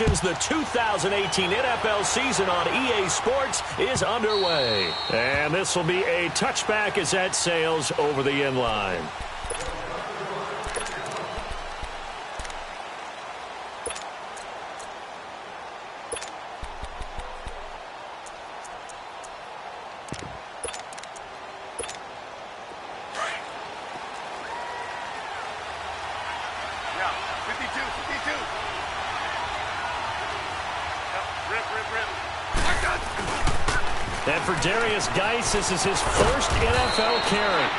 Congratulations, the 2018 NFL season on EA Sports is underway. And this will be a touchback as that sails over the end line. And for Darius Geis, this is his first NFL carry.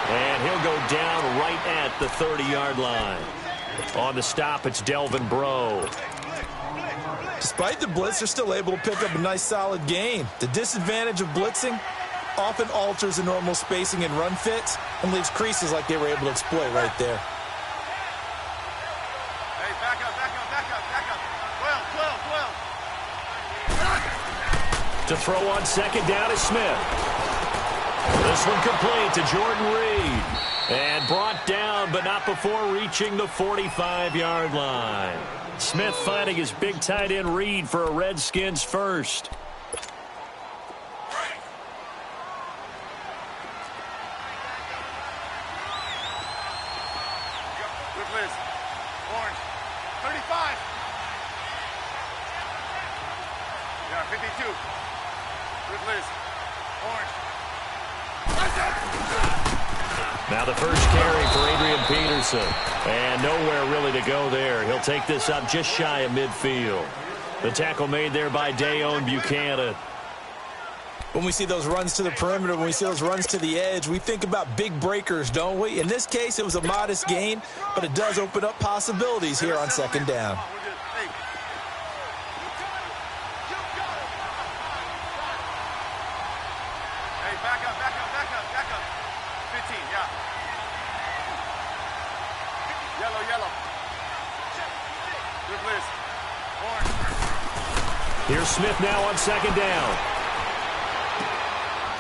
And he'll go down right at the 30-yard line. On the stop, it's Delvin Breaux. Despite the blitz, they're still able to pick up a nice, solid gain. The disadvantage of blitzing often alters the normal spacing and run fits and leaves creases like they were able to exploit right there. Hey, back up. 12. To throw on second down is Smith. This one complete to Jordan Reed. And brought down, but not before reaching the 45-yard line. Smith finding his big tight end Reed for a Redskins first. Now the first carry for Adrian Peterson. And nowhere really to go there. He'll take this up just shy of midfield. The tackle made there by Dayon Buchanan. When we see those runs to the perimeter, when we see those runs to the edge, we think about big breakers, don't we? In this case, it was a modest gain, but it does open up possibilities here on second down. Here's Smith now on second down.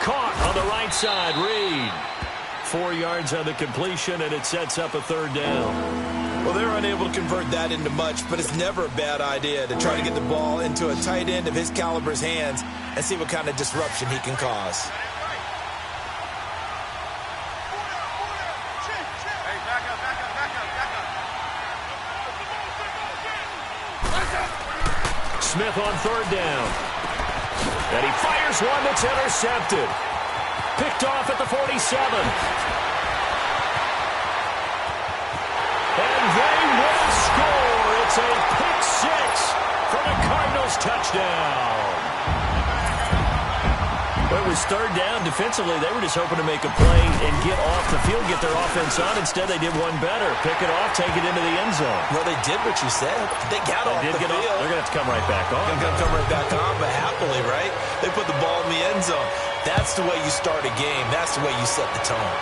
Caught on the right side, Reed. 4 yards on the completion, and it sets up a third down. Well, they're unable to convert that into much, but it's never a bad idea to try to get the ball into a tight end of his caliber's hands and see what kind of disruption he can cause. Smith on third down. And he fires one that's intercepted. Picked off at the 47. And they will score. It's a pick six for the Cardinals touchdown. Well, it was third down. Defensively, they were just hoping to make a play and get off the field, get their offense on. Instead, they did one better. Pick it off, take it into the end zone. Well, they did what you said. They got off the field. They're going to have to come right back on. They're going to come right back on, but happily, right? They put the ball in the end zone. That's the way you start a game. That's the way you set the tone.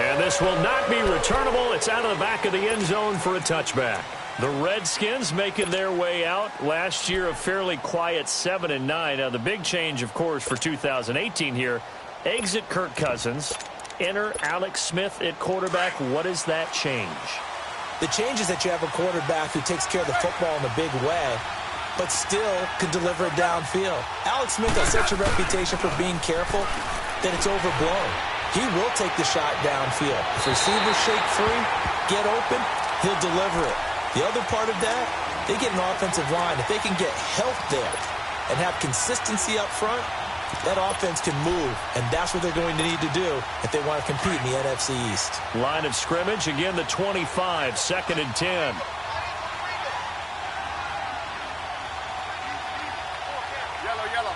And this will not be returnable. It's out of the back of the end zone for a touchback. The Redskins making their way out. Last year, a fairly quiet 7-9. Now, the big change, of course, for 2018 here, exit Kirk Cousins, enter Alex Smith at quarterback. What does that change? The change is that you have a quarterback who takes care of the football in a big way, but still can deliver it downfield. Alex Smith has such a reputation for being careful that it's overblown. He will take the shot downfield. If receivers shake free, get open, he'll deliver it. The other part of that, they get an offensive line. If they can get help there and have consistency up front, that offense can move, and that's what they're going to need to do if they want to compete in the NFC East. Line of scrimmage, again, the 25, 2nd and 10. Yellow.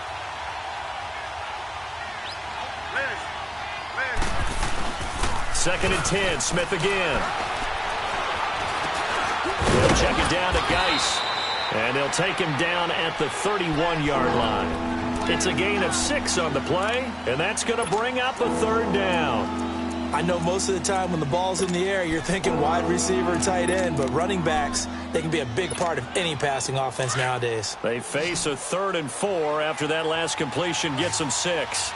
Second and 10, Smith again. They'll check it down to Geis, and they'll take him down at the 31-yard line. It's a gain of 6 on the play, and that's going to bring up a third down. I know most of the time when the ball's in the air, you're thinking wide receiver, tight end, but running backs, they can be a big part of any passing offense nowadays. They face a 3rd and 4 after that last completion gets them 6.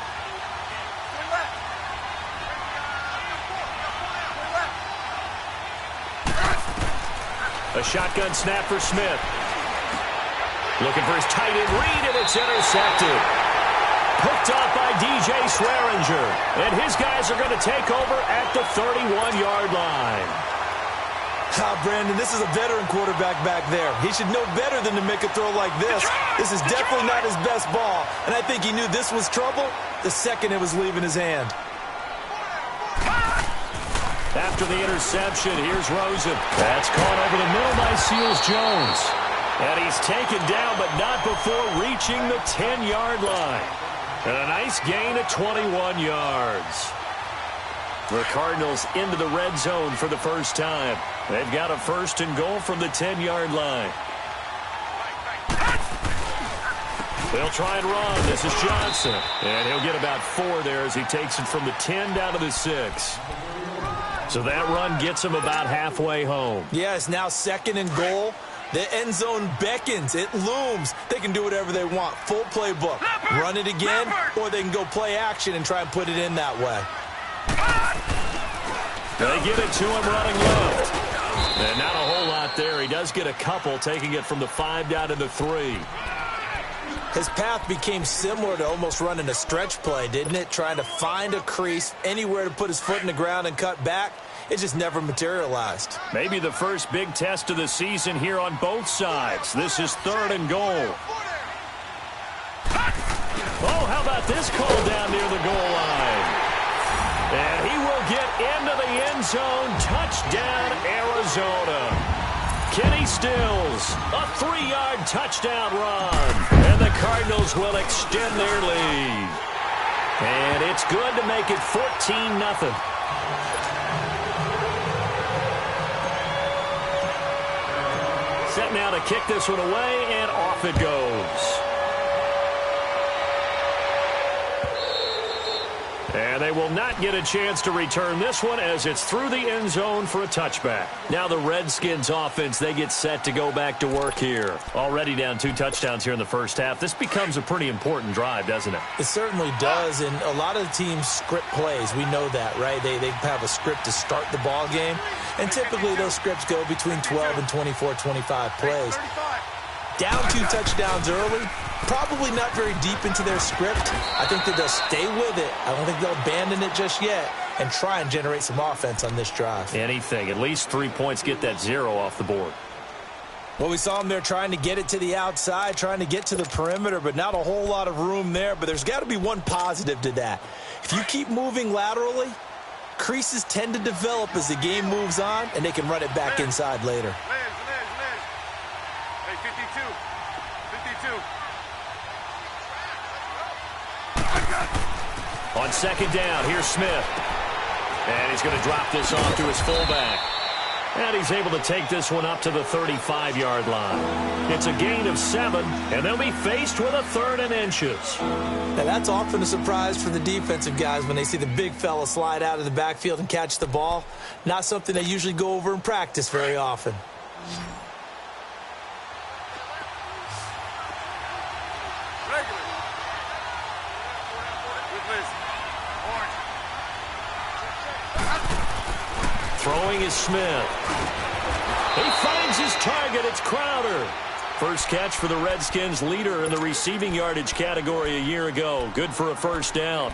A shotgun snap for Smith. Looking for his tight end read, and it's intercepted. Picked off by DJ Swearinger. And his guys are going to take over at the 31-yard line. Brandon, this is a veteran quarterback back there. He should know better than to make a throw like this. This is definitely not his best ball, and I think he knew this was trouble the second it was leaving his hand. After the interception, here's Rosen. That's caught over the middle by Seals-Jones. And he's taken down, but not before reaching the 10-yard line. And a nice gain of 21 yards. The Cardinals into the red zone for the first time. They've got a first and goal from the 10-yard line. They'll try and run. This is Johnson. And he'll get about 4 there as he takes it from the 10 down to the 6. So that run gets him about halfway home. Yeah, it's now second and goal. The end zone beckons. It looms. They can do whatever they want. Full playbook. Run it again, or they can go play action and try and put it in that way. They give it to him running left. And not a whole lot there. He does get a couple, taking it from the 5 down to the 3. His path became similar to almost running a stretch play, didn't it? Trying to find a crease, anywhere to put his foot in the ground and cut back. It just never materialized. Maybe the first big test of the season here on both sides. This is third and goal. Oh, how about this call down near the goal line? And he will get into the end zone. Touchdown, Arizona. Kenny Stills, a 3-yard touchdown run. And the Cardinals will extend their lead. And it's good to make it 14-0. Set now to kick this one away, and off it goes. And they will not get a chance to return this one as it's through the end zone for a touchback. Now the Redskins offense, they get set to go back to work here. Already down 2 touchdowns here in the first half. This becomes a pretty important drive, doesn't it? It certainly does, and a lot of the teams script plays. We know that, right? They have a script to start the ball game, and typically those scripts go between 12 and 24, 25 plays. Down 2 touchdowns early, probably not very deep into their script. I think that they'll stay with it. I don't think they'll abandon it just yet and try and generate some offense on this drive. Anything. At least 3 points, get that 0 off the board. Well, we saw them there trying to get it to the outside, trying to get to the perimeter, but not a whole lot of room there. But there's got to be one positive to that. If you keep moving laterally, creases tend to develop as the game moves on, and they can run it back inside later. Hey, 52. 52. On second down, here's Smith. And he's going to drop this off to his fullback. And he's able to take this one up to the 35-yard line. It's a gain of 7, and they'll be faced with a 3rd and inches. Now, that's often a surprise for the defensive guys when they see the big fella slide out of the backfield and catch the ball. Not something they usually go over in practice very often. Throwing is Smith. He finds his target. It's Crowder. First catch for the Redskins, leader in the receiving yardage category a year ago. Good for a first down.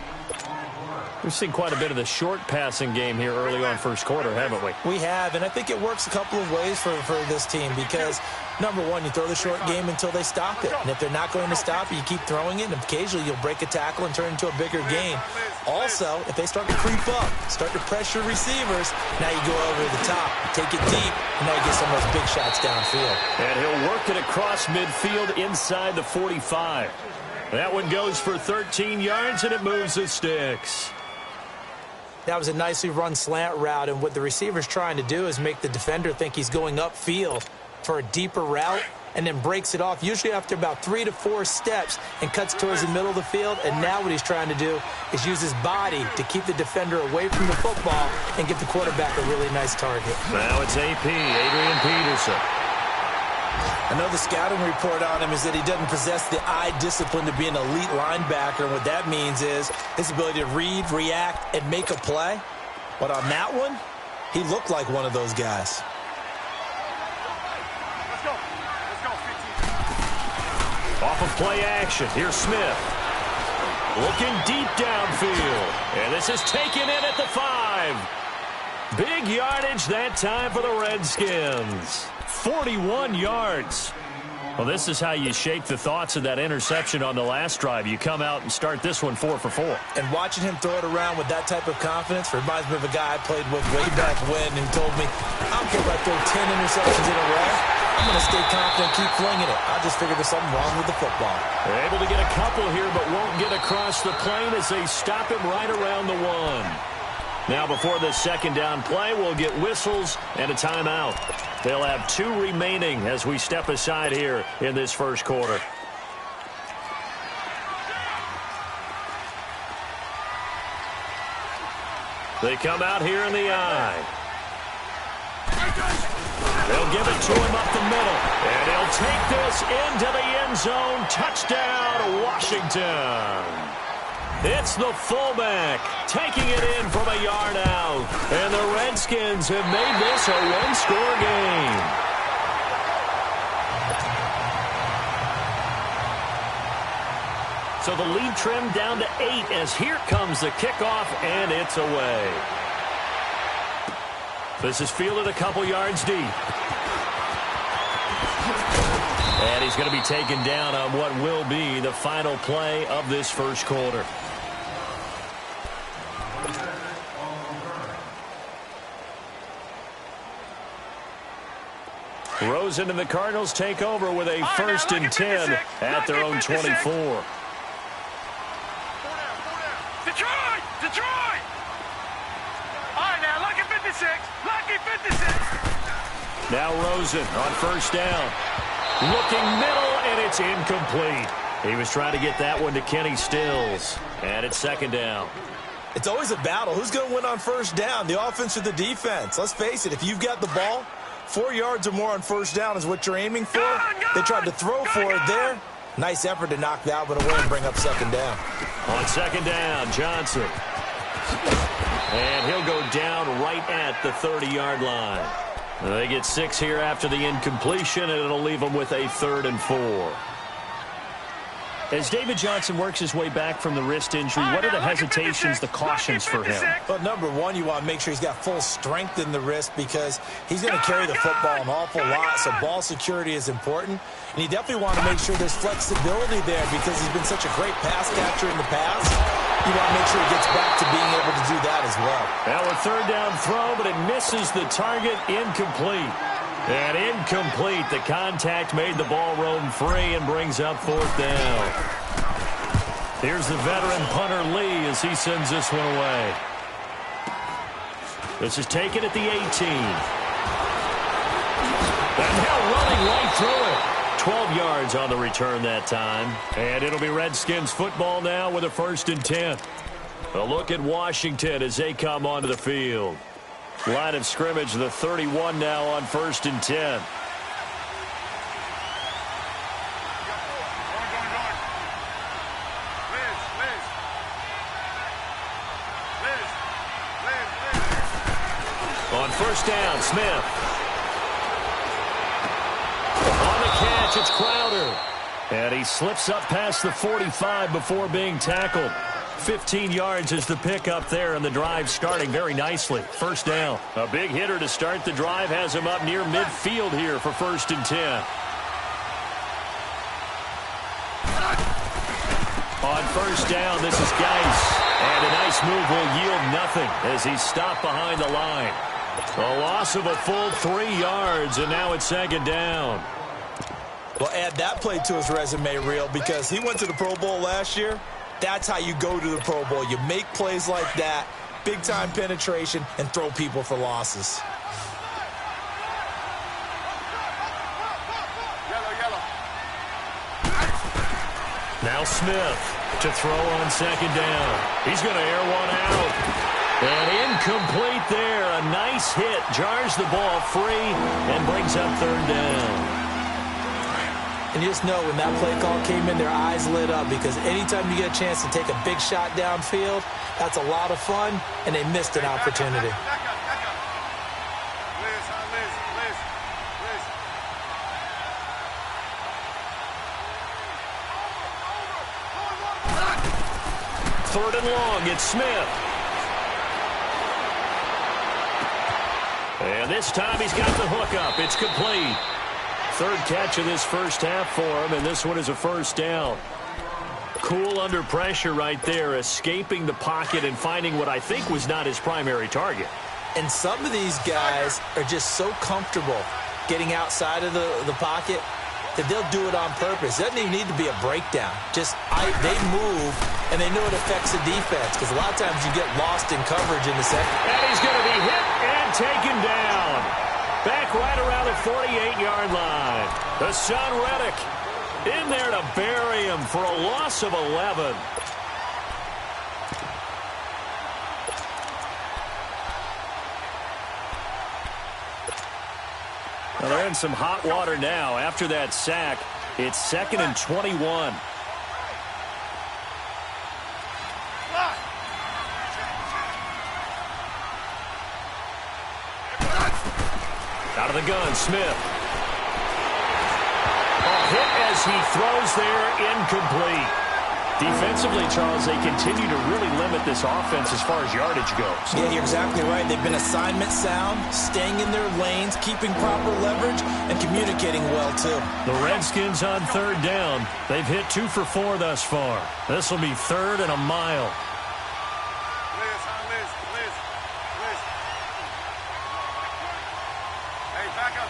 We've seen quite a bit of the short passing game here early on first quarter, haven't we? We have, and I think it works a couple of ways for this team because, number one, you throw the short game until they stop it. And if they're not going to stop it, you keep throwing it, and occasionally you'll break a tackle and turn it into a bigger gain. Also, if they start to creep up, start to pressure receivers, now you go over the top, take it deep, and now you get some of those big shots downfield. And he'll work it across midfield inside the 45. That one goes for 13 yards, and it moves the sticks. That was a nicely run slant route, and what the receiver's trying to do is make the defender think he's going upfield for a deeper route and then breaks it off, usually after about 3 to 4 steps, and cuts towards the middle of the field. And now what he's trying to do is use his body to keep the defender away from the football and give the quarterback a really nice target. Now it's AP, Adrian Peterson. I know the scouting report on him is that he doesn't possess the eye discipline to be an elite linebacker. And what that means is his ability to read, react, and make a play. But on that one, he looked like one of those guys. Let's go. Let's go, 15. Off of play action, here's Smith. Looking deep downfield. And this is taken in at the 5. Big yardage that time for the Redskins. 41 yards. Well, this is how you shake the thoughts of that interception on the last drive. You come out and start this one 4 for 4. And watching him throw it around with that type of confidence reminds me of a guy I played with way back when who told me, I don't care if I throw 10 interceptions in a row. I'm going to stay confident, keep flinging it. I just figured there's something wrong with the football. They're able to get a couple here, but won't get across the plane as they stop him right around the 1. Now, before this second down play, we'll get whistles and a timeout. They'll have 2 remaining as we step aside here in this first quarter. They come out here in the eye. They'll give it to him up the middle. And he'll take this into the end zone. Touchdown, Washington. It's the fullback taking it in from a yard out. And the Redskins have made this a one-score game. So the lead trimmed down to 8 as here comes the kickoff, and it's away. This is fielded a couple yards deep. And he's going to be taken down on what will be the final play of this first quarter. Rosen and the Cardinals take over with a 1st and 10 at their own 24. Detroit! Detroit! All right, now, lucky 56. Lucky 56. Now Rosen on 1st down. Looking middle, and it's incomplete. He was trying to get that one to Kenny Stills. And it's 2nd down. It's always a battle. Who's going to win on 1st down, the offense or the defense? Let's face it, if you've got the ball, 4 yards or more on 1st down is what you're aiming for. They tried to throw for it there. Nice effort to knock that one away and bring up 2nd down. On 2nd down, Johnson. And he'll go down right at the 30-yard line. They get 6 here after the incompletion, and it'll leave them with a 3rd and 4. As David Johnson works his way back from the wrist injury, what are the hesitations, the cautions for him? Well, number one, you want to make sure he's got full strength in the wrist because he's going to carry the football an awful lot, so ball security is important. And you definitely want to make sure there's flexibility there because he's been such a great pass catcher in the past. You want to make sure he gets back to being able to do that as well. Now a 3rd down throw, but it misses the target, incomplete. And incomplete. The contact made the ball roam free and brings up 4th down. Here's the veteran punter Lee as he sends this one away. This is taken at the 18. And now running right through it. 12 yards on the return that time. And it'll be Redskins football now with a 1st and 10. A look at Washington as they come onto the field. Line of scrimmage, the 31 now on 1st and 10. On 1st down, Smith. On the catch, it's Crowder. And he slips up past the 45 before being tackled. 15 yards is the pickup there, and the drive starting very nicely. 1st down. A big hitter to start the drive has him up near midfield here for 1st and 10. On 1st down, this is Geis. And a nice move will yield nothing as he's stopped behind the line. A loss of a full 3 yards, and now it's 2nd down. Well, add that play to his resume reel because he went to the Pro Bowl last year. That's how you go to the Pro Bowl. You make plays like that, big-time penetration, and throw people for losses. Now Smith to throw on 2nd down. He's going to air one out. And incomplete there. A nice hit. Jars the ball free and brings up 3rd down. And you just know when that play call came in, their eyes lit up because anytime you get a chance to take a big shot downfield, that's a lot of fun, and they missed an opportunity. 3rd and long. It's Smith. And this time he's got the hook up. It's complete. 3rd catch of this first half for him, and this one is a 1st down. Cool under pressure right there, escaping the pocket and finding what I think was not his primary target. And some of these guys are just so comfortable getting outside of the pocket that they'll do it on purpose. It doesn't even need to be a breakdown. Just they move, and they know it affects the defense, because a lot of times you get lost in coverage in the second. And he's going to be hit and taken down. Back right around the 48-yard line. The son Reddick in there to bury him for a loss of 11. Well, they're in some hot water now. After that sack, it's 2nd and 21. Out of the gun, Smith. A hit as he throws there, incomplete. Defensively, Charles, they continue to really limit this offense as far as yardage goes. Yeah, you're exactly right. They've been assignment sound, staying in their lanes, keeping proper leverage, and communicating well, too. The Redskins on 3rd down. They've hit 2 for 4 thus far. This will be 3rd and a mile. Hey, back up.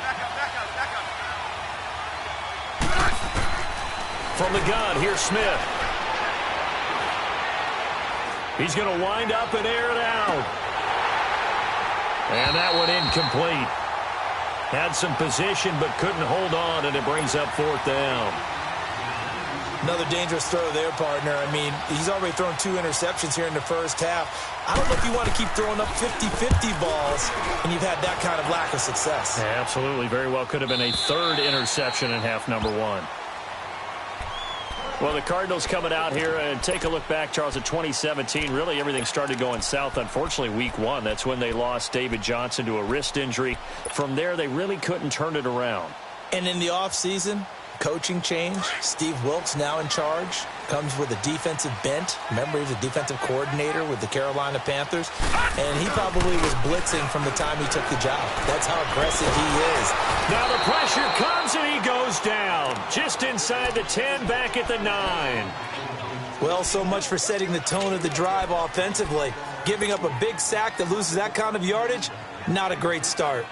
From the gun, here's Smith. He's going to wind up and air it out. And that one incomplete. Had some position but couldn't hold on, and it brings up 4th down. Another dangerous throw there, partner. I mean, he's already thrown 2 interceptions here in the first half. I don't know if you want to keep throwing up 50-50 balls when you've had that kind of lack of success. Yeah, absolutely. Very well could have been a 3rd interception in half number 1. Well, the Cardinals coming out here, and take a look back, Charles, at 2017. Really, everything started going south, unfortunately, week 1. That's when they lost David Johnson to a wrist injury. From there, they really couldn't turn it around. And in the offseason, coaching change. Steve Wilks now in charge. Comes with a defensive bent. Remember, he was a defensive coordinator with the Carolina Panthers. And he probably was blitzing from the time he took the job. That's how aggressive he is. Now the pressure comes and he goes down. Just inside the 10, back at the 9. Well, so much for setting the tone of the drive offensively. Giving up a big sack that loses that kind of yardage, not a great start.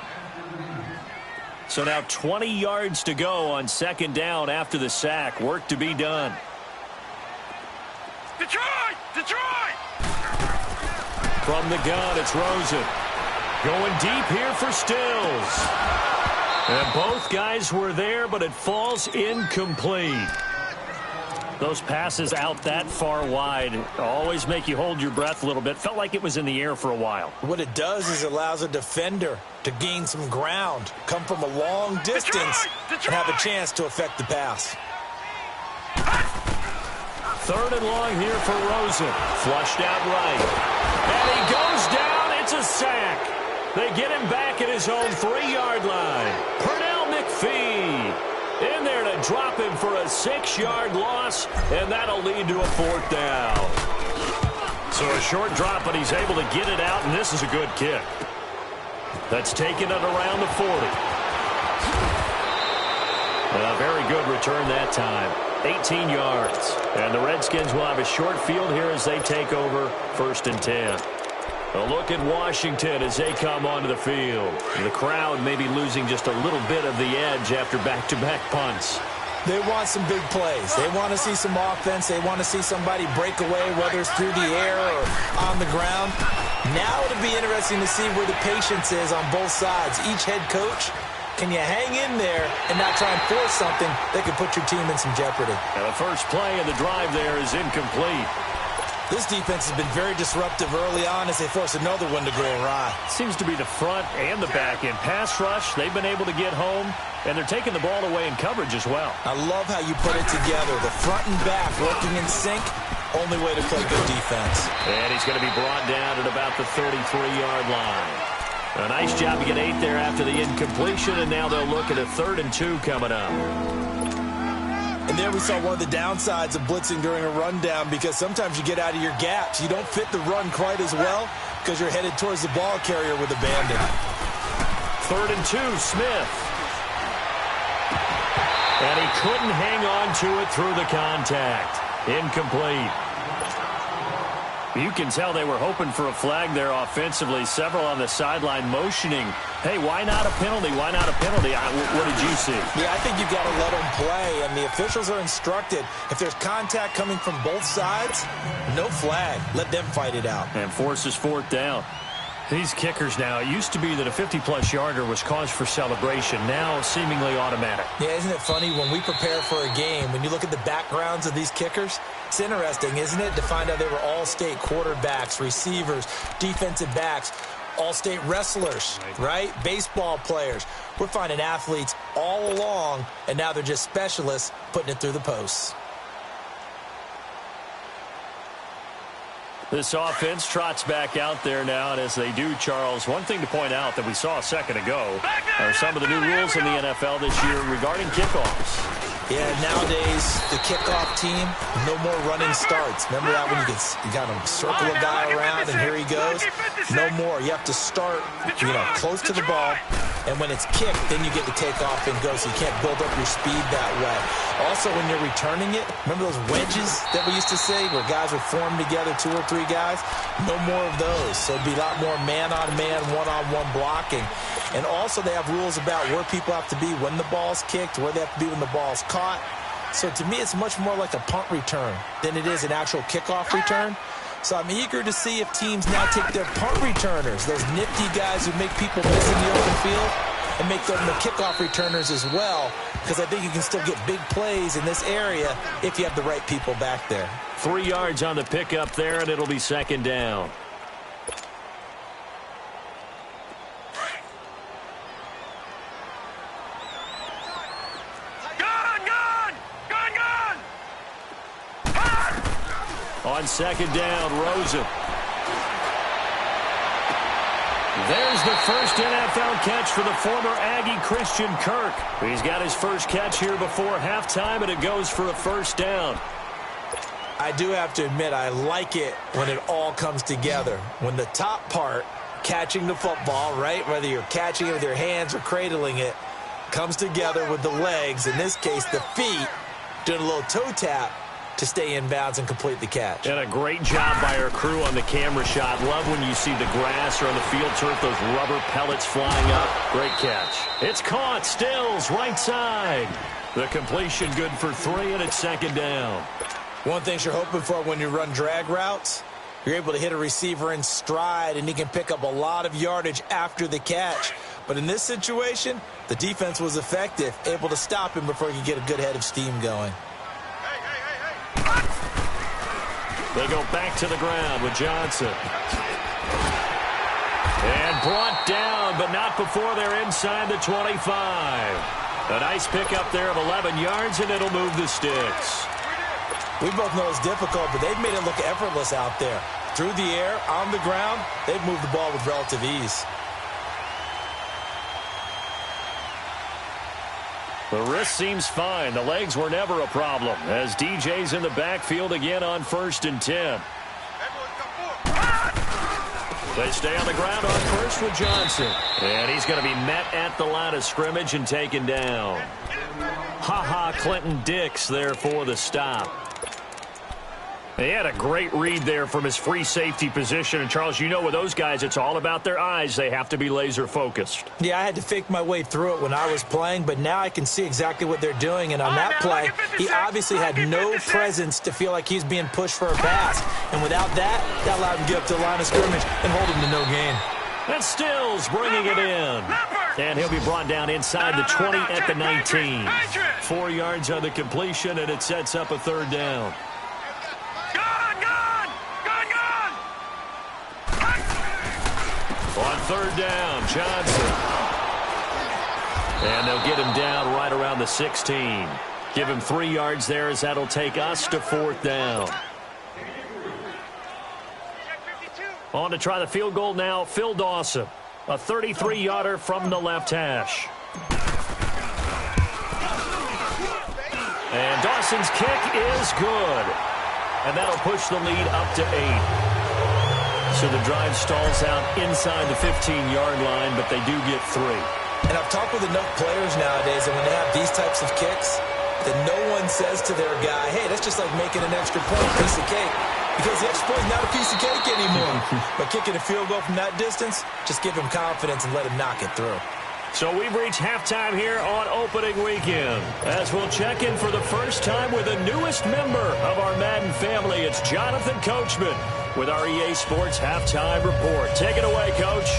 So now 20 yards to go on 2nd down after the sack. Work to be done. Detroit! From the gun, it's Rosen. Going deep here for Stills. And both guys were there, but it falls incomplete. Those passes out that far wide always make you hold your breath a little bit. Felt like it was in the air for a while. What it does is it allows a defender to gain some ground, come from a long distance, and have a chance to affect the pass. 3rd and long here for Rosen. Flushed out right. And he goes down. It's a sack. They get him back at his own 3-yard line. Pernell McPhee in there to drop him for a 6-yard loss, and that'll lead to a 4th down. So a short drop, but he's able to get it out, and this is a good kick. That's taken it around the 40. A very good return that time. 18 yards. And the Redskins will have a short field here as they take over 1st and 10. A look at Washington as they come onto the field. The crowd may be losing just a little bit of the edge after back-to-back punts. They want some big plays. They want to see some offense. They want to see somebody break away, whether it's through the air or on the ground. Now it'll be interesting to see where the patience is on both sides. Each head coach, can you hang in there and not try and force something that could put your team in some jeopardy? And the first play of the drive there is incomplete. This defense has been very disruptive early on as they force another one to go awry. Seems to be the front and the back end. Pass rush, they've been able to get home, and they're taking the ball away in coverage as well. I love how you put it together. The front and back working in sync, only way to play good defense. And he's going to be brought down at about the 33-yard line. A nice job to get 8 there after the incompletion, and now they'll look at a 3rd and 2 coming up. And there we saw one of the downsides of blitzing during a rundown, because sometimes you get out of your gaps. You don't fit the run quite as well because you're headed towards the ball carrier with abandon. 3rd and 2, Smith. And he couldn't hang on to it through the contact. Incomplete. You can tell they were hoping for a flag there offensively. Several on the sideline motioning, hey, why not a penalty? Why not a penalty? What did you see? Yeah, I think you've got to let them play, and the officials are instructed, if there's contact coming from both sides, no flag. Let them fight it out. And forces 4th down. These kickers now, it used to be that a 50-plus yarder was cause for celebration. Now seemingly automatic. Yeah, isn't it funny when we prepare for a game, when you look at the backgrounds of these kickers, it's interesting, isn't it, to find out they were all-state quarterbacks, receivers, defensive backs, all-state wrestlers, right? Baseball players. We're finding athletes all along, and now they're just specialists putting it through the posts. This offense trots back out there now, and as they do, Charles, one thing to point out that we saw a second ago are some of the new rules in the NFL this year regarding kickoffs. Yeah, nowadays, the kickoff team, no more running starts. Remember that when you got to circle a guy around and here he goes? No more. You have to start, close to the ball, and when it's kicked, then you get to take off and go, so you can't build up your speed that way. Also, when you're returning it, remember those wedges that we used to say where guys would form together, 2 or 3 guys? No more of those. So it'd be a lot more man-on-man, one-on-one blocking. And also they have rules about where people have to be when the ball's kicked, where they have to be when the ball's caught. So to me, it's much more like a punt return than it is an actual kickoff return. So I'm eager to see if teams now take their punt returners, those nifty guys who make people miss in the open field, and make them the kickoff returners as well, because I think you can still get big plays in this area if you have the right people back there. 3 yards on the pickup there, and it'll be 2nd down. On 2nd down, Rosen. There's the first NFL catch for the former Aggie Christian Kirk. He's got his first catch here before halftime, and it goes for a 1st down. I do have to admit, I like it when it all comes together. When the top part, catching the football, right, whether you're catching it with your hands or cradling it, comes together with the legs, in this case the feet, doing a little toe tap to stay in bounds and complete the catch. And a great job by our crew on the camera shot. Love when you see the grass or on the field turf, those rubber pellets flying up. Great catch. It's caught. Stills, right side. The completion good for 3, and it's 2nd down. One thing you're hoping for when you run drag routes, you're able to hit a receiver in stride, and he can pick up a lot of yardage after the catch. But in this situation, the defense was effective, able to stop him before he could get a good head of steam going. They go back to the ground with Johnson. And brought down, but not before they're inside the 25. A nice pickup there of 11 yards, and it'll move the sticks. We both know it's difficult, but they've made it look effortless out there. Through the air, on the ground, they've moved the ball with relative ease. The wrist seems fine. The legs were never a problem as DJ's in the backfield again on 1st and 10. They stay on the ground on 1st with Johnson. And he's going to be met at the line of scrimmage and taken down. Clinton Dix there for the stop. He had a great read there from his free safety position. And, Charles, you know with those guys, it's all about their eyes. They have to be laser-focused. Yeah, I had to fake my way through it when I was playing, but now I can see exactly what they're doing. And on that play, he obviously had no presence to feel like he's being pushed for a pass. And without that, that allowed him to get up to the line of scrimmage and hold him to no gain. And Stills bringing it in. And he'll be brought down inside the 20 at the 19. 4 yards on the completion, and it sets up a 3rd down. On 3rd down, Johnson. And they'll get him down right around the 16. Give him 3 yards there as that'll take us to 4th down. On to try the field goal now, Phil Dawson. A 33-yarder from the left hash. And Dawson Wilson's kick is good. And that'll push the lead up to 8. So the drive stalls out inside the 15-yard line, but they do get 3. And I've talked with enough players nowadays that when they have these types of kicks, that no one says to their guy, hey, that's just like making an extra point, piece of cake. Because the extra point is not a piece of cake anymore. But kicking a field goal from that distance, just give him confidence and let him knock it through. So we've reached halftime here on opening weekend. As we'll check in for the first time with the newest member of our Madden family, it's Jonathan Coachman with our EA Sports Halftime Report. Take it away, Coach.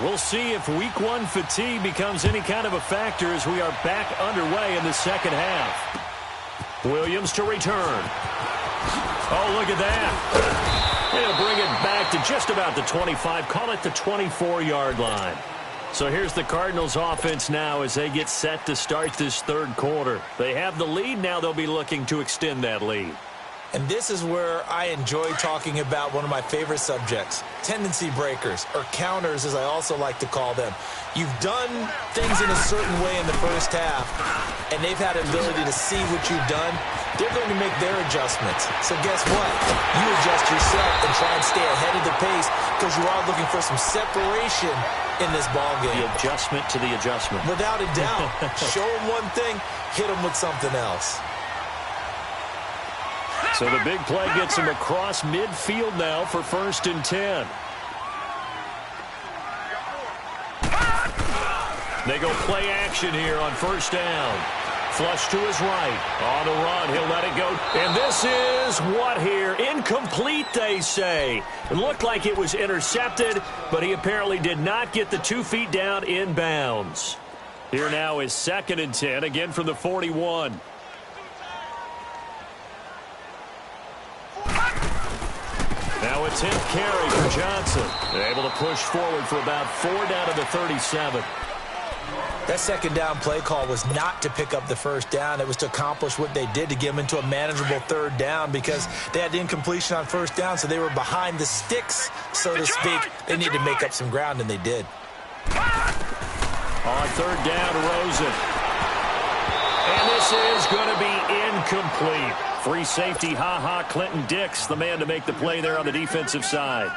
We'll see if Week 1 fatigue becomes any kind of a factor as we are back underway in the second half. Williams to return. Oh, look at that. He'll bring it back to just about the 25, call it the 24-yard line. So here's the Cardinals offense now as they get set to start this third quarter. They have the lead. Now they'll be looking to extend that lead. And this is where I enjoy talking about one of my favorite subjects, tendency breakers, or counters as I also like to call them. You've done things in a certain way in the first half, and they've had an ability to see what you've done. They're going to make their adjustments. So guess what? You adjust yourself and try and stay ahead of the pace because you are looking for some separation in this ballgame. The adjustment to the adjustment. Without a doubt. Show them one thing, hit them with something else. So the big play gets him across midfield now for 1st and 10. They go play action here on 1st down. Flush to his right. On the run, he'll let it go. And this is what here? Incomplete, they say. It looked like it was intercepted, but he apparently did not get the 2 feet down in bounds. Here now is 2nd and 10, again from the 41. Now a 10th carry for Johnson. They're able to push forward for about 4 down to the 37. That 2nd down play call was not to pick up the 1st down. It was to accomplish what they did to get them into a manageable 3rd down because they had incompletion on 1st down, so they were behind the sticks, so to speak. They needed to make up some ground, and they did. On 3rd down, Rosen. And this is going to be incomplete. Free safety, Clinton Dix, the man to make the play there on the defensive side.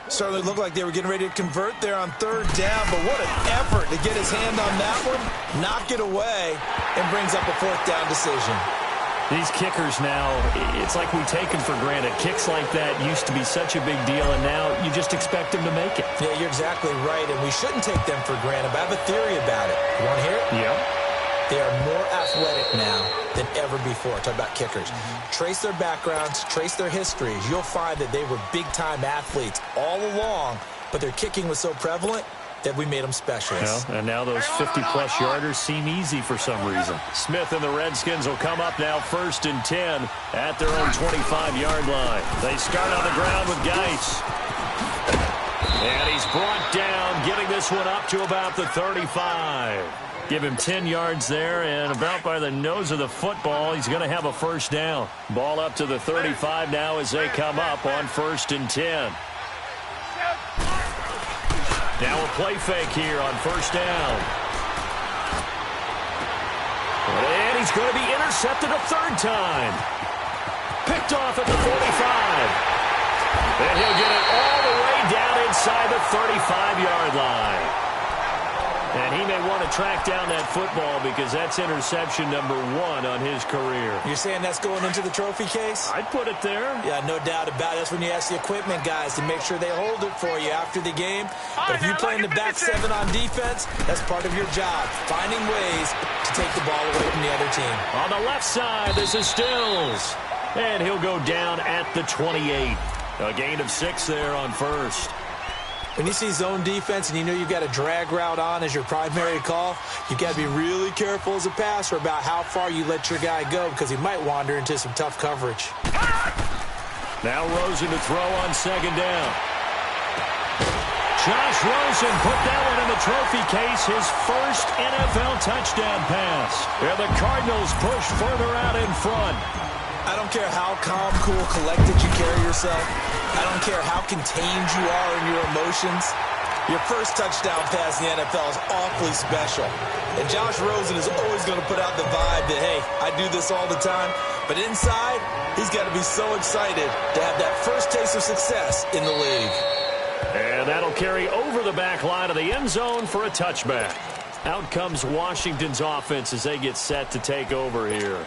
Certainly looked like they were getting ready to convert there on 3rd down, but what an effort to get his hand on that one, knock it away, and brings up a 4th down decision. These kickers now, it's like we take them for granted. Kicks like that used to be such a big deal, and now you just expect them to make it. Yeah, you're exactly right, and we shouldn't take them for granted, but I have a theory about it. You want to hear it? Yeah. They are more athletic now than ever before. Talk about kickers. Trace their backgrounds, trace their histories. You'll find that they were big-time athletes all along, but their kicking was so prevalent that we made them specialists. Yeah, and now those 50-plus yarders seem easy for some reason. Smith and the Redskins will come up now 1st and 10 at their own 25-yard line. They start on the ground with Geis. And he's brought down, getting this one up to about the 35. Give him 10 yards there, and about by the nose of the football, he's going to have a 1st down. Ball up to the 35 now as they come up on 1st and 10. Now a play fake here on 1st down. And he's going to be intercepted a 3rd time. Picked off at the 45. And he'll get it all the way down inside the 35-yard line. And he may want to track down that football because that's interception number 1 on his career. You're saying that's going into the trophy case? I'd put it there. Yeah, no doubt about it. That's when you ask the equipment guys to make sure they hold it for you after the game. But if you play in the back 7 on defense, that's part of your job, finding ways to take the ball away from the other team. On the left side, this is Stills. And he'll go down at the 28. A gain of 6 there on 1st. When you see zone defense and you know you've got a drag route on as your primary call, you've got to be really careful as a passer about how far you let your guy go because he might wander into some tough coverage. Now Rosen to throw on 2nd down. Josh Rosen put that one in the trophy case, his first NFL touchdown pass. And the Cardinals push further out in front. I don't care how calm, cool, collected you carry yourself. I don't care how contained you are in your emotions. Your first touchdown pass in the NFL is awfully special. And Josh Rosen is always going to put out the vibe that, hey, I do this all the time. But inside, he's got to be so excited to have that first taste of success in the league. And that'll carry over the back line of the end zone for a touchback. Out comes Washington's offense as they get set to take over here.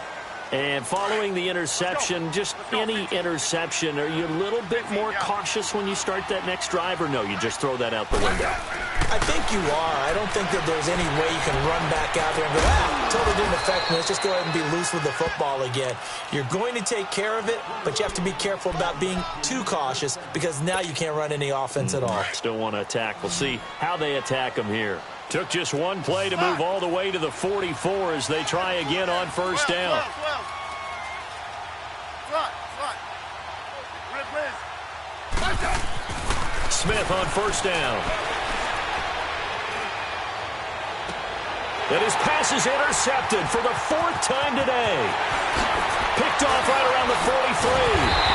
And following the interception, just any interception, are you a little bit more cautious when you start that next drive, or no, you just throw that out the window? I think you are. I don't think that there's any way you can run back out there and go, totally didn't affect me. Let's just go ahead and be loose with the football again. You're going to take care of it, but you have to be careful about being too cautious because now you can't run any offense at all. Still want to attack. We'll see how they attack them here. Took just one play to move all the way to the 44 as they try again on first down. Smith on first down. And his pass is intercepted for the fourth time today. Picked off right around the 43.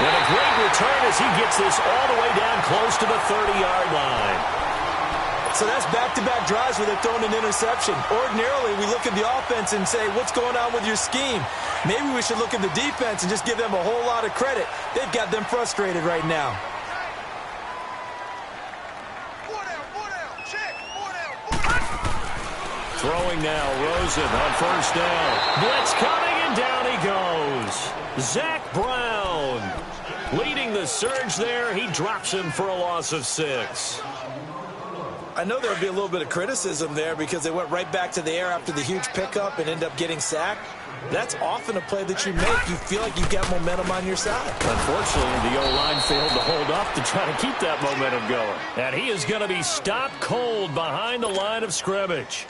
And a great return as he gets this all the way down close to the 30-yard line. So that's back-to-back drives where they're throwing an interception. Ordinarily, we look at the offense and say, what's going on with your scheme? Maybe we should look at the defense and just give them a whole lot of credit. They've got them frustrated right now. Throwing now, Rosen on first down. Blitz coming, and down he goes. Zach Brown leading the surge there. He drops him for a loss of 6. I know there would be a little bit of criticism there because they went right back to the air after the huge pickup and end up getting sacked. That's often a play that you make. You feel like you've got momentum on your side. Unfortunately, the O-line failed to hold up to try to keep that momentum going. And he is going to be stopped cold behind the line of scrimmage.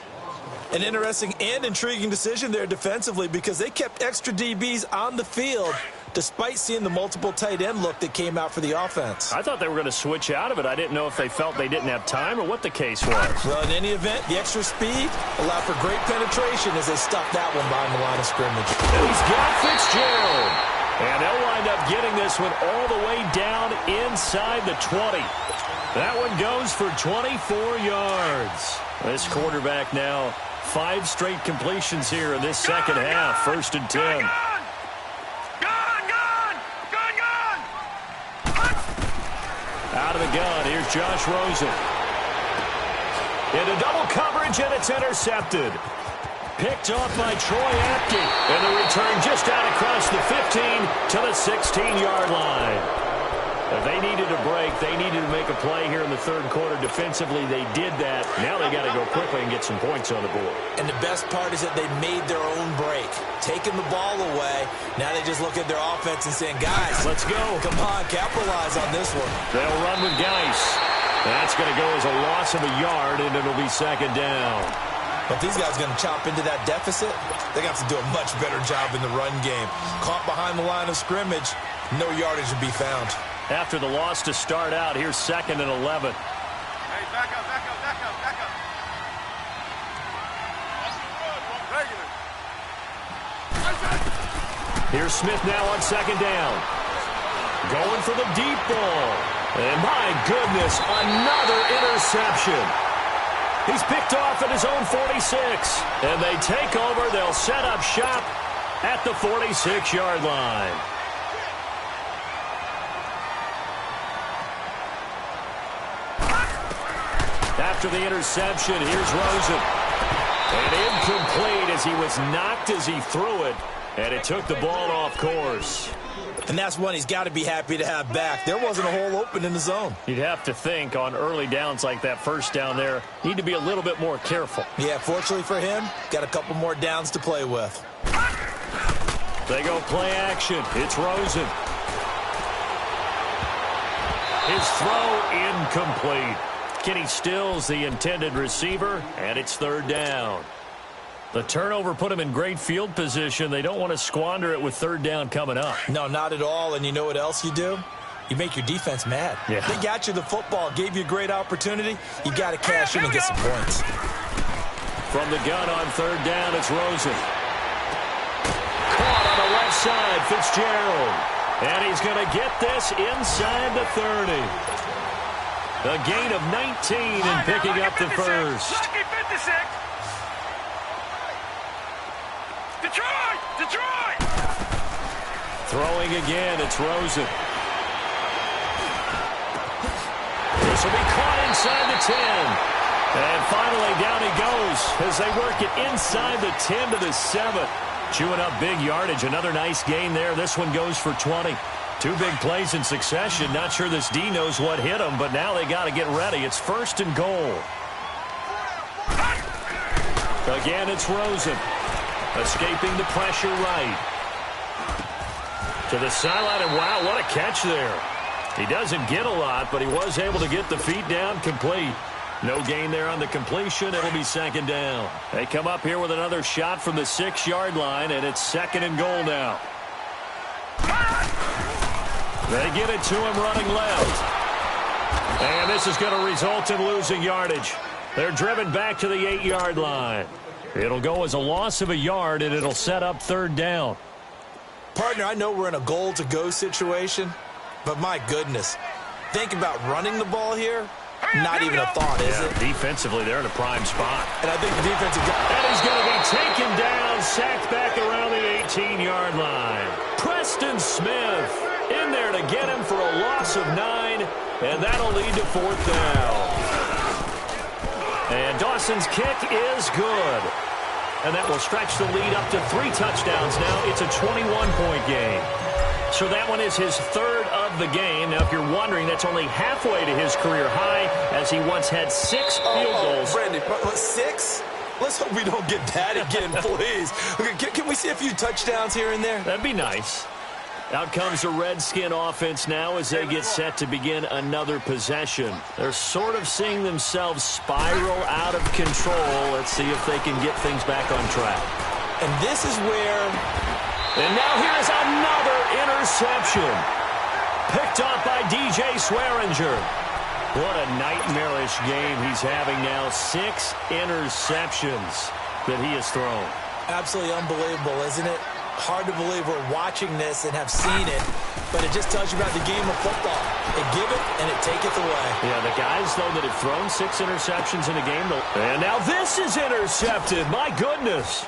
An interesting and intriguing decision there defensively because they kept extra DBs on the field despite seeing the multiple tight end look that came out for the offense. I thought they were going to switch out of it. I didn't know if they felt they didn't have time or what the case was. Well, in any event, the extra speed allowed for great penetration as they stuffed that one behind the line of scrimmage. And he's got Fitzgerald. And they'll wind up getting this one all the way down inside the 20. That one goes for 24 yards. This quarterback now 5 straight completions here in this second half. 1st and 10. Out of the gun, here's Josh Rosen. Into double coverage, and it's intercepted. Picked off by Troy Apke. And the return just out across the 15 to the 16-yard line. If they needed a break, they needed to make a play here in the third quarter. Defensively, they did that. Now they got to go quickly and get some points on the board. And the best part is that they made their own break. Taking the ball away, now they just look at their offense and saying, guys, let's go. Come on, capitalize on this one. They'll run with Geis. That's going to go as a loss of a yard, and it'll be second down. But these guys are going to chop into that deficit. They got to do a much better job in the run game. Caught behind the line of scrimmage, no yardage to be found. After the loss to start out, here's 2nd and 11. Hey, back up. Here's Smith now on 2nd down. Going for the deep ball. And my goodness, another interception. He's picked off at his own 46. And they take over. They'll set up shop at the 46-yard line. After the interception, here's Rosen. And incomplete as he was knocked as he threw it. And it took the ball off course. And that's one he's got to be happy to have back. There wasn't a hole open in the zone. You'd have to think on early downs like that first down there, need to be a little bit more careful. Yeah, fortunately for him, got a couple more downs to play with. They go play action. It's Rosen. His throw incomplete. Kenny Stills, the intended receiver, and it's 3rd down. The turnover put him in great field position. They don't want to squander it with 3rd down coming up. No, not at all. And you know what else you do? You make your defense mad. Yeah. They got you the football, gave you a great opportunity. You got to cash in and get some points. From the gun on third down, it's Rosen. Caught on the left side, Fitzgerald. And he's going to get this inside the 30. A gain of 19 and picking up the first. Lucky 56. Detroit! Throwing again, it's Rosen. This will be caught inside the 10. And finally, down he goes as they work it inside the 10 to the 7. Chewing up big yardage. Another nice gain there. This one goes for 20. Two big plays in succession. Not sure this D knows what hit him, but now they got to get ready. It's first and goal. Again, it's Rosen. Escaping the pressure right. To the sideline, and wow, what a catch there. He doesn't get a lot, but he was able to get the feet down complete. No gain there on the completion. It'll be second down. They come up here with another shot from the 6-yard line, and it's second and goal now. They get it to him running left. And this is going to result in losing yardage. They're driven back to the 8-yard line. It'll go as a loss of a yard, and it'll set up third down. Partner, I know we're in a goal-to-go situation, but my goodness. Think about running the ball here. Not even a thought, is it? Defensively, they're in a prime spot. And I think the defensive guy... And he's going to be taken down, sacked back around the 18-yard line. Preston Smith in there to get him for a loss of 9, and that'll lead to fourth down. And Dawson's kick is good. And that will stretch the lead up to 3 touchdowns now. It's a 21-point game. So that one is his third of the game. Now, if you're wondering, that's only halfway to his career high, as he once had 6 field goals. Brandon, 6? Let's hope we don't get that again, please. Can we see a few touchdowns here and there? That'd be nice. Out comes the Redskin offense now as they get set to begin another possession. They're sort of seeing themselves spiral out of control. Let's see if they can get things back on track. And this is where... And now here's another interception. Picked off by DJ Swearinger. What a nightmarish game he's having now. 6 interceptions that he has thrown. Absolutely unbelievable, isn't it? Hard to believe we're watching this and have seen it, but it just tells you about the game of football. It give it, and it taketh away. Yeah, the guys, though, that have thrown 6 interceptions in a game. And now this is intercepted. My goodness.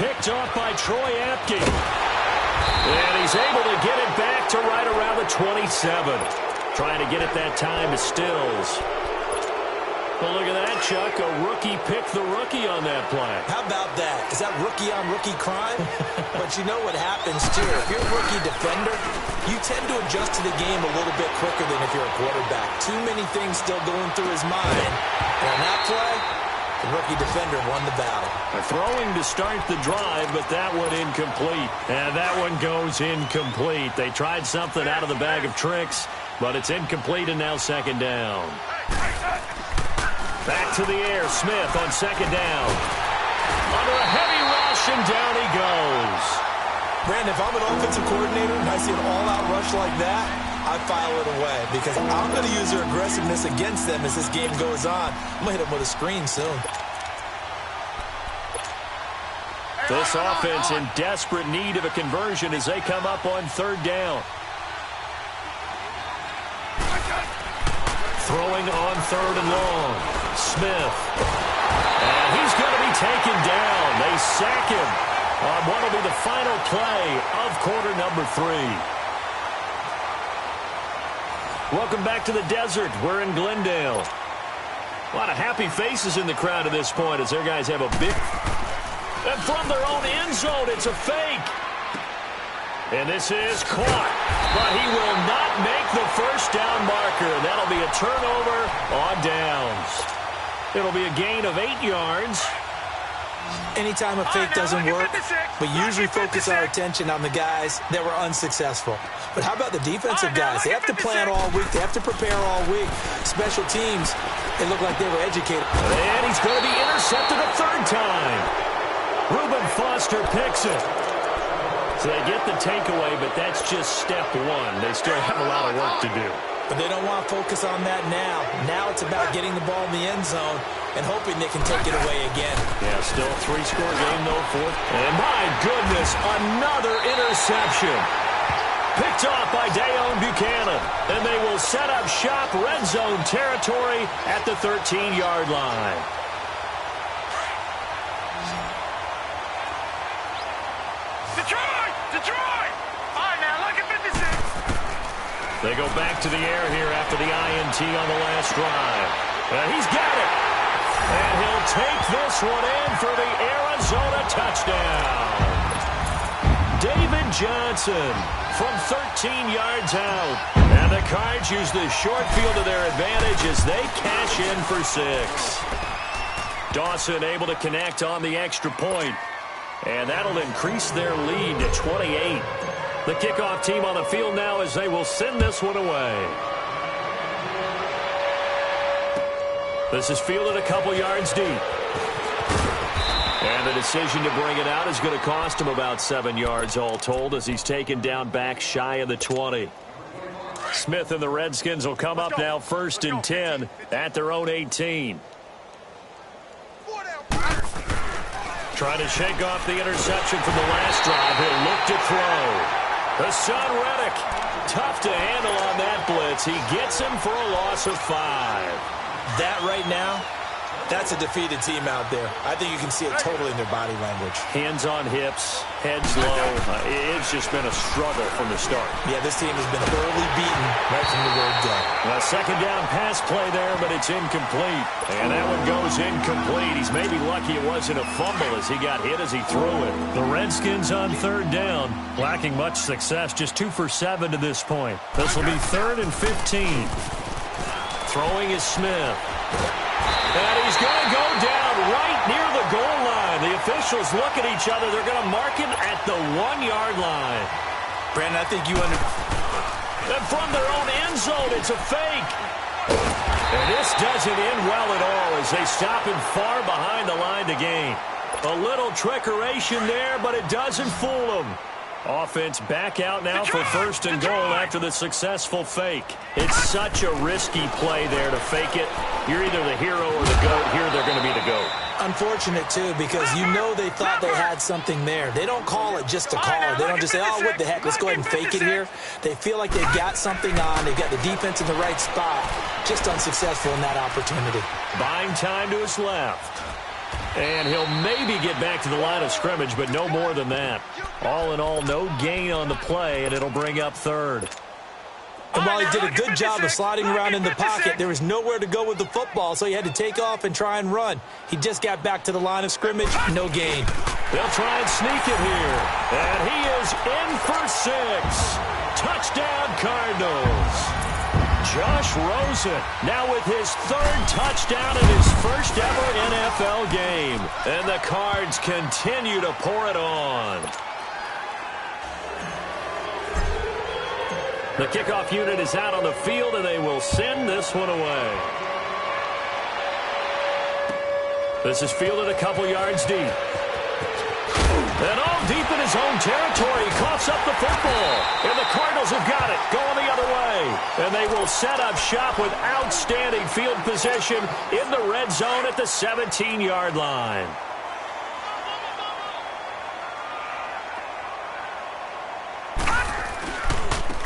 Picked off by Troy Apke. And he's able to get it back to right around the 27. Trying to get it that time to Stills. Well, look at that, Chuck. A rookie picked the rookie on that play. How about that? Is that rookie-on-rookie crime? But you know what happens, too. If you're a rookie defender, you tend to adjust to the game a little bit quicker than if you're a quarterback. Too many things still going through his mind. And on that play, the rookie defender won the battle. Throwing to start the drive, but that one incomplete. And that one goes incomplete. They tried something out of the bag of tricks, but it's incomplete and now second down. Back to the air, Smith on second down. Under a heavy rush, and down he goes. Brandon, if I'm an offensive coordinator and I see an all-out rush like that, I file it away because I'm going to use their aggressiveness against them as this game goes on. I'm going to hit them with a screen soon. This offense in desperate need of a conversion as they come up on third down. Throwing on third and long. Smith. And he's going to be taken down. They sack him on what will be the final play of quarter number 3. Welcome back to the desert. We're in Glendale. A lot of happy faces in the crowd at this point as their guys have a big... And from their own end zone, it's a fake. And this is caught. But he will not make the first down marker. That'll be a turnover on downs. It'll be a gain of 8 yards. Anytime a fake doesn't work, we usually focus our attention on the guys that were unsuccessful. But how about the defensive guys? They have to plan all week. They have to prepare all week. Special teams, they look like they were educated. And he's going to be intercepted a third time. Reuben Foster picks it. So they get the takeaway, but that's just step one. They still have a lot of work to do. But they don't want to focus on that now. Now it's about getting the ball in the end zone and hoping they can take it away again. Yeah, still a 3-score game, though, fourth. And my goodness, another interception. Picked off by Dayon Buchanan. And they will set up shop red zone territory at the 13-yard line. Detroit! All right, now, look at 56. They go back to the air here after the INT on the last drive. He's got it. And he'll take this one in for the Arizona touchdown. David Johnson from 13 yards out. And the Cards use the short field to their advantage as they cash in for 6. Dawson able to connect on the extra point. And that'll increase their lead to 28. The kickoff team on the field now as they will send this one away. This is fielded a couple yards deep. And the decision to bring it out is going to cost him about 7 yards all told as he's taken down back shy of the 20. Smith and the Redskins will come up now 1st and 10 at their own 18. Trying to shake off the interception from the last drive. He'll look to throw. Hassan Reddick, tough to handle on that blitz. He gets him for a loss of 5. That right now, that's a defeated team out there. I think you can see it totally in their body language. Hands on hips, heads low. It's just been a struggle from the start. Yeah, this team has been thoroughly beaten right from the word go. A second down pass play there, but it's incomplete. And that one goes incomplete. He's maybe lucky it wasn't a fumble as he got hit as he threw it. The Redskins on 3rd down, lacking much success, just 2 for 7 to this point. This will be 3rd and 15. Throwing is Smith. And he's going to go down right near the goal line. The officials look at each other. They're going to mark him at the 1-yard line. Brandon, I think you And from their own end zone, it's a fake. And this doesn't end well at all as they stop him far behind the line to gain. A little trickeration there, but it doesn't fool him. Offense back out now for 1st and goal after the successful fake. It's such a risky play there to fake it. You're either the hero or the GOAT. Here they're going to be the GOAT. Unfortunate, too, because you know they thought they had something there. They don't call it just to call it. They don't just say, oh, what the heck, let's go ahead and fake it here. They feel like they've got something on. They've got the defense in the right spot. Just unsuccessful in that opportunity. Buying time to his left. And he'll maybe get back to the line of scrimmage, but no more than that. All in all, no gain on the play, and it'll bring up 3rd. And while he did a good job of sliding around in the pocket, there was nowhere to go with the football, so he had to take off and try and run. He just got back to the line of scrimmage, no gain. They'll try and sneak it here. And he is in for 6. Touchdown, Cardinals. Josh Rosen now with his 3rd touchdown in his first ever NFL game. And the Cards continue to pour it on. The kickoff unit is out on the field, and they will send this one away. This is fielded a couple yards deep. And all deep in his own territory. He coughs up the football. And the Cardinals have got it. Going the other way. And they will set up shop with outstanding field position in the red zone at the 17-yard line.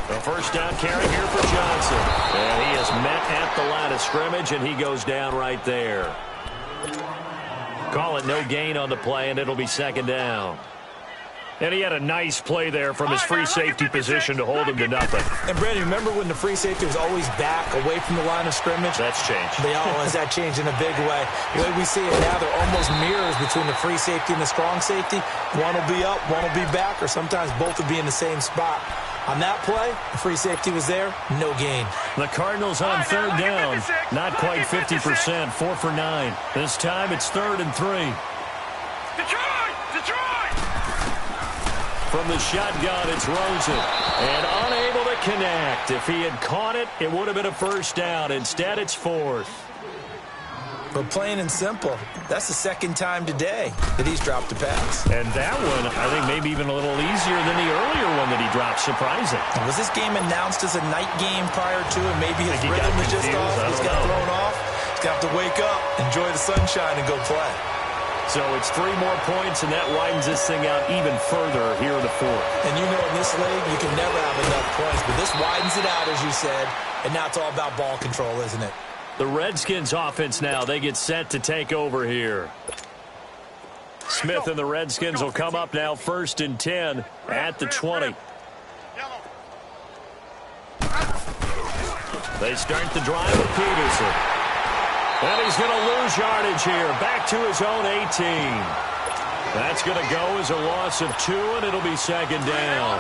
The first down carry here for Johnson. And he is met at the line of scrimmage, and he goes down right there. Call it no gain on the play, and it'll be 2nd down. And he had a nice play there from his free safety position to hold him to nothing. And, Brandon, remember when the free safety was always back away from the line of scrimmage? That's changed. They always that changed in a big way. The way we see it now, they're almost mirrors between the free safety and the strong safety. One will be up, one will be back, or sometimes both will be in the same spot. On that play, the free safety was there, no gain. The Cardinals on 3rd down. Not quite 50%, 4 for 9. This time it's 3rd and 3. Detroit! From the shotgun, it's Rosen. And unable to connect. If he had caught it, it would have been a first down. Instead, it's 4th. But plain and simple, that's the second time today that he's dropped a pass. And that one, I think, maybe even a little easier than the earlier one that he dropped. Surprising. Was this game announced as a night game prior to, and maybe his rhythm is just off? He's got thrown off. He's going to have to wake up, enjoy the sunshine, and go play. So it's 3 more points, and that widens this thing out even further here in the fourth. And you know in this league, you can never have enough points, but this widens it out, as you said, and now it's all about ball control, isn't it? The Redskins offense now, they get set to take over here. Smith and the Redskins will come up now 1st and 10 at the 20. They start the drive with Peterson. And he's going to lose yardage here, back to his own 18. That's going to go as a loss of 2, and it'll be 2nd down.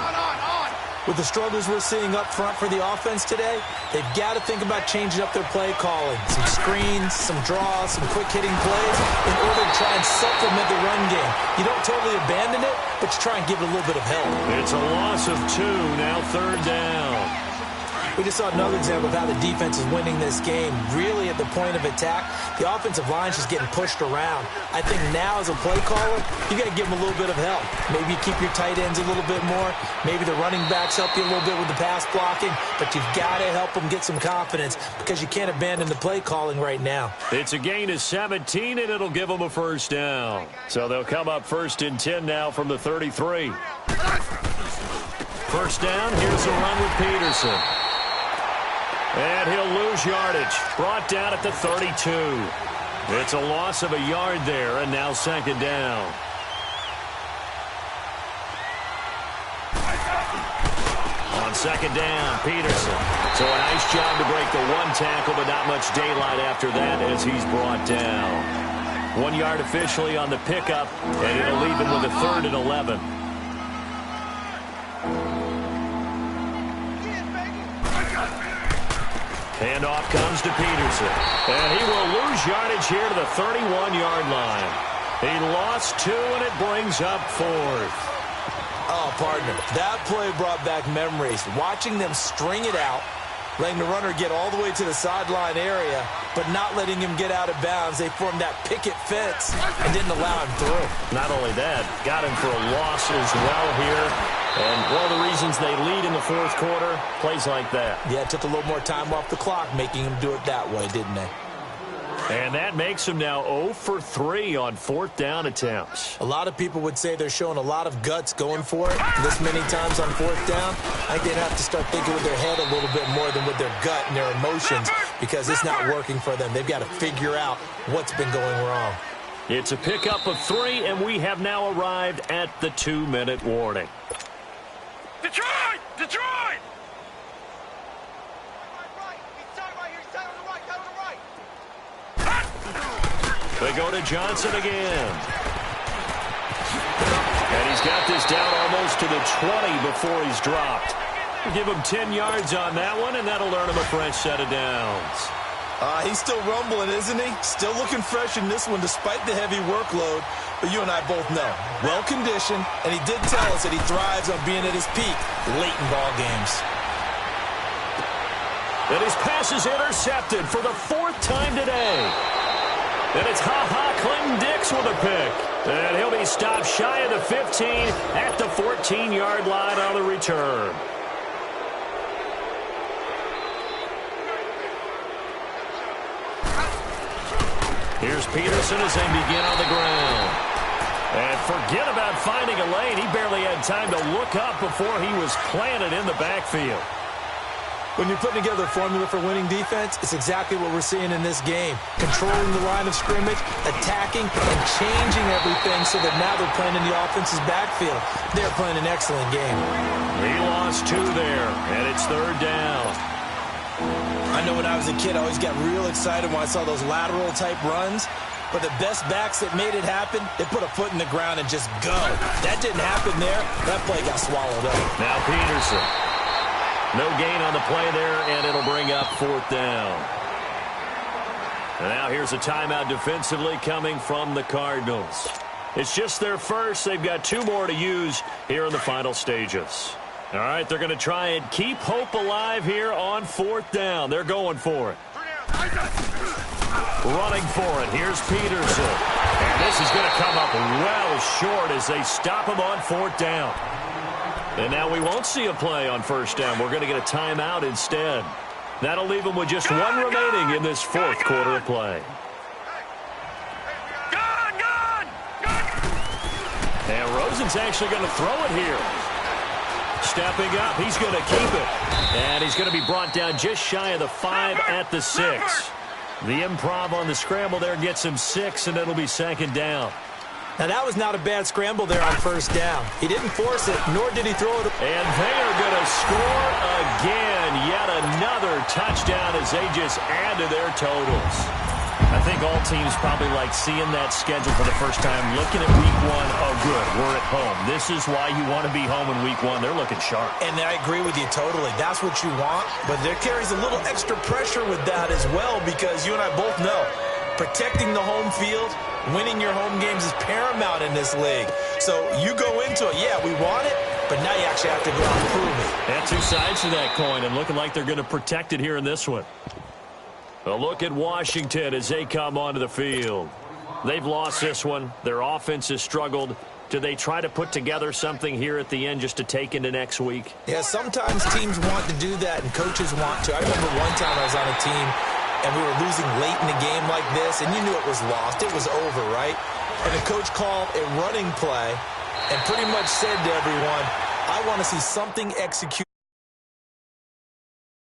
With the struggles we're seeing up front for the offense today, they've got to think about changing up their play calling. Some screens, some draws, some quick-hitting plays in order to try and supplement the run game. You don't totally abandon it, but you try and give it a little bit of help. It's a loss of 2, now 3rd down. We just saw another example of how the defense is winning this game. Really at the point of attack, the offensive line is just getting pushed around. I think now as a play caller, you got to give them a little bit of help. Maybe you keep your tight ends a little bit more. Maybe the running backs help you a little bit with the pass blocking. But you've got to help them get some confidence because you can't abandon the play calling right now. It's a gain of 17, and it'll give them a 1st down. So they'll come up 1st and 10 now from the 33. 1st down, here's a run with Peterson. And he'll lose yardage. Brought down at the 32. It's a loss of a yard there, and now 2nd down. On 2nd down, Peterson. So a nice job to break the 1 tackle, but not much daylight after that as he's brought down. 1 yard officially on the pickup, and it'll leave him with a 3rd and 11. Handoff comes to Peterson. And he will lose yardage here to the 31-yard line. He lost 2, and it brings up 4th. Oh, partner, that play brought back memories. Watching them string it out, letting the runner get all the way to the sideline area, but not letting him get out of bounds. They formed that picket fence and didn't allow him through. Not only that, got him for a loss as well here. And one of the reasons they lead in the 4th quarter, plays like that. Yeah, it took a little more time off the clock, making him do it that way, didn't they? And that makes him now 0 for 3 on 4th down attempts. A lot of people would say they're showing a lot of guts going for it this many times on 4th down. I think they'd have to start thinking with their head a little bit more than with their gut and their emotions because it's not working for them. They've got to figure out what's been going wrong. It's a pickup of 3, and we have now arrived at the 2-minute warning. Detroit! Detroit! They go to Johnson again. And he's got this down almost to the 20 before he's dropped. Give him 10 yards on that one, and that'll earn him a fresh set of downs. He's still rumbling, isn't he? Still looking fresh in this one despite the heavy workload. But you and I both know, well-conditioned, and he did tell us that he thrives on being at his peak late in ball games. And his pass is intercepted for the 4th time today. And it's Clinton Dix with a pick. And he'll be stopped shy of the 15 at the 14-yard line on the return. Here's Peterson as they begin on the ground. And forget about finding a lane. He barely had time to look up before he was planted in the backfield. When you're putting together a formula for winning defense, it's exactly what we're seeing in this game. Controlling the line of scrimmage, attacking, and changing everything so that now they're playing in the offense's backfield. They're playing an excellent game. He lost 2 there, and it's 3rd down. I know when I was a kid, I always got real excited when I saw those lateral-type runs. But the best backs that made it happen, they put a foot in the ground and just go. That didn't happen there. That play got swallowed up. Now Peterson. No gain on the play there, and it'll bring up 4th down. And now here's a timeout defensively coming from the Cardinals. It's just their first. They've got 2 more to use here in the final stages. All right, they're going to try and keep hope alive here on 4th down. They're going for it. Running for it. Here's Peterson. And this is going to come up well short as they stop him on 4th down. And now we won't see a play on 1st down. We're going to get a timeout instead. That'll leave him with just one remaining in this 4th quarter of play. And Rosen's actually going to throw it here. Stepping up, he's going to keep it. And he's going to be brought down just shy of the 5 at the 6. The improv on the scramble there gets him 6, and it'll be 2nd down. Now, that was not a bad scramble there on 1st down. He didn't force it, nor did he throw it. And they are going to score again. Yet another touchdown as they just add to their totals. I think all teams probably like seeing that schedule for the first time, looking at week 1. Oh, good, we're at home. This is why you want to be home in week 1. They're looking sharp. And I agree with you totally. That's what you want. But there carries a little extra pressure with that as well, because you and I both know protecting the home field, winning your home games is paramount in this league. So you go into it, yeah, we want it, but now you actually have to go out and prove it. And 2 sides to that coin, and looking like they're going to protect it here in this one. A look at Washington as they come onto the field. They've lost this one. Their offense has struggled. Do they try to put together something here at the end just to take into next week? Yeah, sometimes teams want to do that and coaches want to. I remember one time I was on a team and we were losing late in the game like this, and you knew it was lost. It was over, right? And the coach called a running play and pretty much said to everyone, I want to see something executed